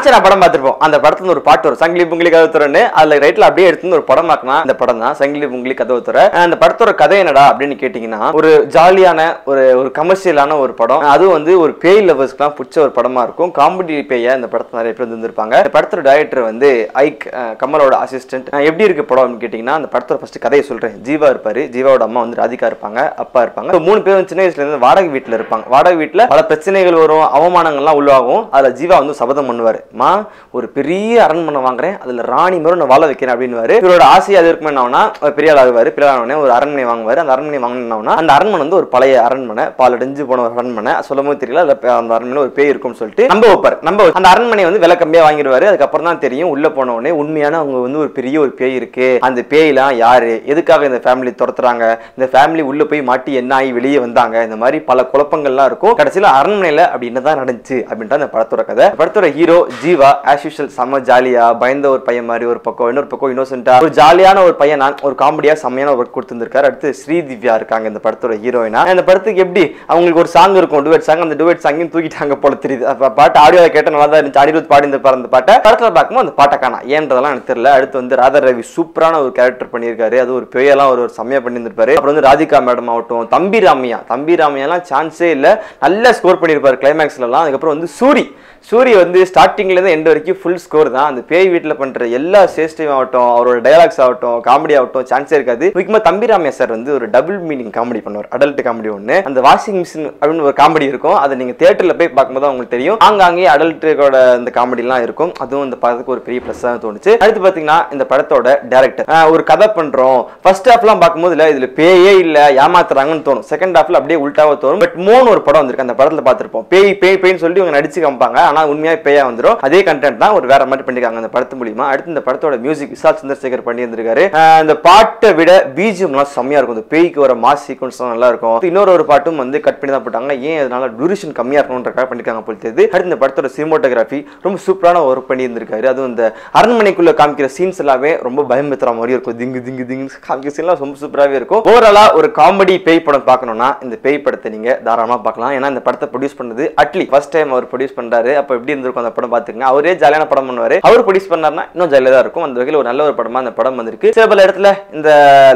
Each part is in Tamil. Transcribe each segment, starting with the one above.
காஞ்சனா படம் பார்த்திருப்போம். அந்த படத்துல ஒரு பாட்டு வரும், சங்கிலி புங்கிலி கதவு திறன்னு. அதுல ரைட்ல அப்படியே எடுத்து ஒரு படம் பார்க்கனா அந்த படம் தான் சங்கிலி புங்கிலி கதவு திற. அந்த படத்தோட கதை என்னடா அப்படின்னு கேட்டீங்கன்னா, ஒரு ஜாலியான ஒரு கமர்ஷியலான ஒரு படம். அதுவும் வந்து ஒரு பேய் லவர்ஸ்க்குலாம் பிடிச்ச ஒரு படமா இருக்கும். காமெடி பேய இந்த படத்துல நிறைய பேர் வந்திருப்பாங்க. இந்த படத்தோட டைரக்டர் வந்து ஐக், கமலோட அசிஸ்டன்ட். எப்படி இருக்கு படம் அப்படின்னு கேட்டீங்கன்னா, அந்த படத்தோட ஃபர்ஸ்ட் கதையை சொல்றேன். ஜீவா இருப்பாரு, ஜீவாவோட அம்மா வந்து ராதிகா இருப்பாங்க, அப்பா இருப்பாங்க. 3 பேரும் சின்ன வயசுல இருந்து வாடகை வீட்டுல இருப்பாங்க. வாடகை வீட்டுல பல பிரச்சனைகள் வரும், அவமானங்கள்லாம் உருவாகும். அதுல ஜீவா வந்து சபதம் பண்ணுவாரு, மா ஒரு பெரிய அரண்மனை வாங்குறேன், அதுல ராணி மாதிரி நான் வாழ வைக்கிறேன் அப்படின்னு. இவரோட ஆசை அது இருக்கும் என்னன்னா, பெரிய ஆள் ஆகுவாரு. பெரிய ஆனவனே ஒரு அரண்மனை வாங்குவாரு. அந்த அரண்மனை வாங்கினா அந்த அரண்மனை வந்து ஒரு பழைய அரண்மனை, பாலடைஞ்சு போன ஒரு அரண்மனை. சொல்லும் போது தெரியல அந்த அரண்மனை ஒரு பேய் இருக்கும்னு சொல்லிட்டு நம்ப வைப்பாரு. அந்த அரண்மனை வந்து விலை கம்மியா வாங்கிடுவாரு. அதுக்கப்புறம் தான் தெரியும் உள்ள போன உடனே உண்மையான அவங்க வந்து ஒரு பெரிய ஒரு பேய் இருக்கு. அந்த பேய்லாம் யாரு, எதுக்காக இந்த ஃபேமிலி துரத்துறாங்க, இந்த ஃபேமிலி உள்ள போய் மாட்டி என்ன ஆகி வெளியே வந்தாங்க, இந்த மாதிரி பல குழப்பங்கள்லாம் இருக்கும். கடைசியில அரண்மனையில அப்படி என்னதான் நடந்துச்சு அப்படின்ற அந்த படத்தோட கதை. படத்தோட ஹீரோ ஜீவா ஆஸ் யூஷுவல் செம்ம ஜாலியா பயந்த ஒரு பையன் மாதிரி ஒரு பக்கம், இன்னொரு பக்கம் இன்னோசென்ட்டா ஒரு ஜாலியான ஒரு பையன், ஒரு காமெடியா செம்மையான ஒர்க் கொடுத்திருக்காரு. அடுத்து ஸ்ரீதிவ்யா இருக்காங்க இந்த படத்தோட ஹீரோயினா. இந்த படத்துக்கு எப்படி அவங்களுக்கு ஒரு சாங் இருக்கும், டுவெட் சாங். அந்த டுவெட் சாங்கையும் தூக்கிட்டாங்க போல தெரியுது. பாட்டு ஆடியோவை கேட்ட நல்லா தான் இருந்துச்சு. அனிருத் பாடி இந்த பாட்டை படத்துல பார்க்கும்போது அந்த பாட்டை காணா ஏன்றதெல்லாம் எனக்கு தெரியல. அடுத்து வந்து ராதா ரவி சூப்பரான ஒரு கேரக்டர் பண்ணியிருக்காரு. அது ஒரு பேயெல்லாம் ஒரு செம்மையா பண்ணியிருப்பாரு. அப்புறம் வந்து ராதிகா மேடம் ஆகட்டும், தம்பி ராமையாலாம் சான்ஸே இல்லை, நல்லா ஸ்கோர் பண்ணியிருப்பாரு கிளைமேக்ஸ்ல எல்லாம். அதுக்கப்புறம் வந்து சூரி வந்து ஸ்டார்டிங்ல இருந்து எண்ட் வரைக்கும் ஃபுல் ஸ்கோர் தான். அந்த பேய் வீட்டில் பண்ற எல்லா சேஷ்டையும் ஆகட்டும், அவரோட டயலாக்ஸ் ஆகட்டும், காமெடி ஆகட்டும் சான்ஸே இருக்காது. முக்கியமா தம்பி ராமையா சார் வந்து ஒரு டபுள் மீனிங் காமெடி பண்ணுவார், அடல்ட் காமெடி ஒன்று. அந்த வாஷிங் மிஷின் அப்படின்னு ஒரு காமெடி இருக்கும், அதை நீங்க தியேட்டர்ல போய் பார்க்கும்போது உங்களுக்கு தெரியும். ஆங்காங்கே அடல்ட்டோட அந்த காமெடி எல்லாம் இருக்கும். அதுவும் இந்த படத்துக்கு ஒரு பெரிய பிளஸ் தான் தோணுச்சு. அடுத்து பாத்தீங்கன்னா இந்த படத்தோட டைரக்டர் ஒரு கதை பண்றோம். ஃபர்ஸ்ட் ஹாஃப்லாம் பார்க்கும்போது இல்ல இதுல பேயே இல்ல ஏமாத்துறாங்கன்னு தோணும். செகண்ட் ஹாஃப்ல அப்படியே உல்டாவா தோணும். பட் ஒரு படம் வந்திருக்கு, அந்த படத்துல பார்த்திருப்போம். பேய்னு சொல்லி இவங்க நடிச்சு காமிப்பாங்க, ஆனா உண்மையா பேயா வந்துடும். அதே கண்டென்ட் தான் ஒரு வேற மாதிரி பண்ணிருக்காங்க அந்த படத்து மூலியமா. அடுத்து இந்த படத்தோட மியூசிக் விசால் சந்திரசேகர் பண்ணி இருந்திருக்காரு. இந்த பாட்டை விட பிஜிஎம் எல்லாம் செம்மையா இருக்கும். இந்த பேய்க்கு வர மாஸ் சீக்வன்ஸ் நல்லா இருக்கும். இன்னொரு பாட்டும் வந்து கட் பண்ணி தான் போட்டாங்க. ஏன் அதனால டியூரேஷன் கம்மியா இருக்கணும்ன்றக்காக பண்ணிருக்காங்க போல தெரியுது. அடுத்து இந்த படத்தோட சினிமாட்டோகிராஃபி ரொம்ப சூப்பரான ஒர்க் பண்ணி இருந்திருக்காரு. அதுவும் இந்த அரண்மனைக்குள்ள காமிக்கிற சீன்ஸ் எல்லாமே ரொம்ப பயமுறுத்துற மாதிரி இருக்கும். திங்கு திங்கு திங்கு காமிக்கிற சீன் எல்லாம் ரொம்ப சூப்பராகவே இருக்கும். ஓவராலா ஒரு காமெடி பேய் படம் பார்க்கணும்னா இந்த பேய் படத்தை நீங்க தாராளமா பார்க்கலாம். ஏன்னா இந்த படத்தை ப்ரொடியூஸ் பண்ணது அட்லி ஃபர்ஸ்ட் டைம் அவர் ப்ரொடியூஸ் பண்றாரு. அப்ப எப்படி இருந்திருக்கும் அந்த படம் பாத்துக்கங்க. அவரே ஜாலியான படம் பண்ணுவாரு. அவர் ப்ரொடியூஸ் பண்ணாருன்னா இன்னும் ஜாலியா தான் இருக்கும். அந்த வகையில் ஒரு நல்ல ஒரு படமா அந்த படம் வந்திருக்கு. சில பல இடத்துல இந்த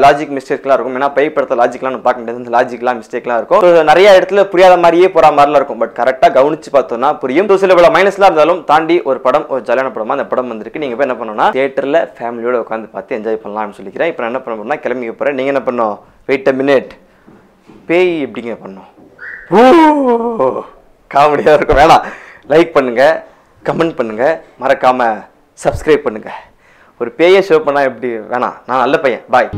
லாஜிக் மிஸ்டேக்லாம் இருக்கும். ஏன்னா பேய் படத்தை லாஜிக்லாம் பார்க்க முடியாது, இந்த லாஜிக்லாம் மிஸ்டேக்லாம் இருக்கும். நிறைய இடத்துல புரியாத மாதிரியே போற மாதிரிலாம் இருக்கும். பட் கரெக்டா கவனிச்சு பார்த்தோம்னா புரியும். சில பல மைனஸ்லாம் இருந்தாலும் தாண்டி ஒரு படம் ஒரு ஜாலியான படமா அந்த படம் வந்திருக்கு. நீங்க போய் என்ன பண்ணணும்னா தியேட்டர்ல ஃபேமிலியோட உட்காந்து பார்த்து என்ஜாய் பண்ணலாம்னு சொல்லிக்கிறேன். இப்போ என்ன பண்ண போறேன்னா கிளம்பி போறேன். நீங்க என்ன பண்ணணும், வெயிட் அ மினிட், பேய் எப்படிங்க பண்ணோம், காமெடியா இருக்கும். வேணாம், லைக் பண்ணுங்க, கமெண்ட் பண்ணுங்க, மறக்காம சப்ஸ்கிரைப் பண்ணுங்க. ஒரு பேயை ஷோ பண்ணா எப்படி, வேணாம், நான் நல்ல பையன். பாய்.